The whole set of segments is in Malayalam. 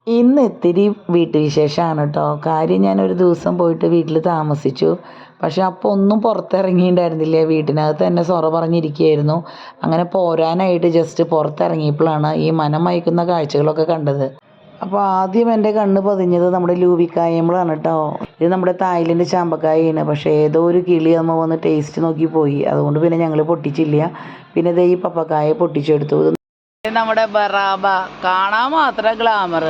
ഇന്ന് ഇത്തിരി വീട്ടുവിശേഷമാണ് കേട്ടോ. കാര്യം ഞാനൊരു ദിവസം പോയിട്ട് വീട്ടിൽ താമസിച്ചു. പക്ഷെ അപ്പോൾ ഒന്നും പുറത്തിറങ്ങിയിട്ടുണ്ടായിരുന്നില്ല. വീട്ടിനകത്ത് തന്നെ സൊറ പറഞ്ഞിരിക്കുകയായിരുന്നു. അങ്ങനെ പോരാനായിട്ട് ജസ്റ്റ് പുറത്തിറങ്ങിയപ്പോഴാണ് ഈ മനം മയക്കുന്ന കാഴ്ചകളൊക്കെ കണ്ടത്. അപ്പോൾ ആദ്യം എൻ്റെ കണ്ണ് പതിഞ്ഞത് നമ്മുടെ ലൂവിക്കായമ്പളാണ് കേട്ടോ. ഇത് നമ്മുടെ തായ്ലൻഡ് ചാമ്പക്കായാണ്. പക്ഷേ ഏതോ ഒരു കിളി അമ്മ വന്ന് ടേസ്റ്റ് നോക്കി പോയി. അതുകൊണ്ട് പിന്നെ ഞങ്ങൾ പൊട്ടിച്ചില്ല. പിന്നെ ദേ ഈ പപ്പക്കായ പൊട്ടിച്ചെടുത്തു. നമ്മുടെ ബറാബ കാണാൻ മാത്രം ഗ്ലാമർ,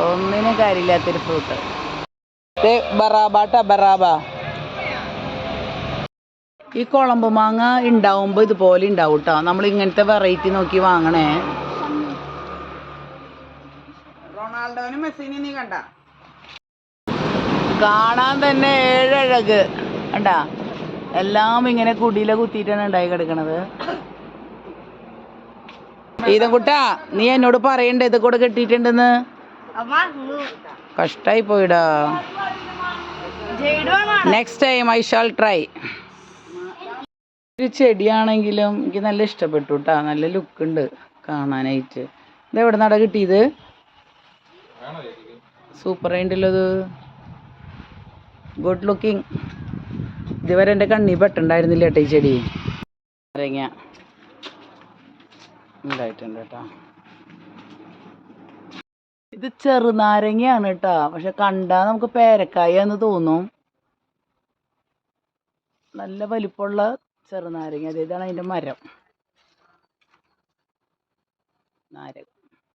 ഒന്നിനും കാര്യമില്ലാത്തൊരു ഫ്രൂട്ട്. ബറാബാട്ടാ ബറാബ. ഈ കുളമ്പ് മാങ്ങ ഉണ്ടാവുമ്പോൾ ഇതുപോലെ ഉണ്ടാവും കേട്ടോ. നമ്മൾ ഇങ്ങനത്തെ വെറൈറ്റി നോക്കി വാങ്ങണേ. റൊണാൾഡോനും മെസ്സിനും നീ കണ്ട കാണാൻ തന്നെ ഏഴഴക് കണ്ടാ. എല്ലാം ഇങ്ങനെ കുടിയില കുത്തിയിട്ടാണ് ഉണ്ടായി കിടക്കണത്. കുട്ടാ നീ എന്നോട് പറയണ്ടേ ഇത് കൂടെ കെട്ടിയിട്ടുണ്ടെന്ന്. കഷ്ടായി പോയിടാ. Next time I shall try. ഒരു ചെടിയാണെങ്കിലും എനിക്ക് നല്ല ഇഷ്ടപ്പെട്ടു കേട്ടാ. നല്ല ലുക്ക് ഉണ്ട് കാണാനായിട്ട്. ഇത് എവിടെ നിന്നാണ് കിട്ടിയത്? സൂപ്പർ ആയിട്ടുണ്ടല്ലോ ഇത്. Good looking. ഇതുവരെ എൻ്റെ കണ്ണി പെട്ടുണ്ടായിരുന്നില്ല കേട്ടോ ഈ ചെടി. നാരങ്ങ ഉണ്ടായിട്ടുണ്ട് കേട്ടോ. ഇത് ചെറുനാരങ്ങയാണ് കേട്ടോ. പക്ഷെ കണ്ടാൽ നമുക്ക് പേരക്കായ എന്ന് തോന്നും. നല്ല വലിപ്പമുള്ള ചെറുനാരങ്ങ. ഇതാണ് അതിൻ്റെ മരം. നാരങ്ങ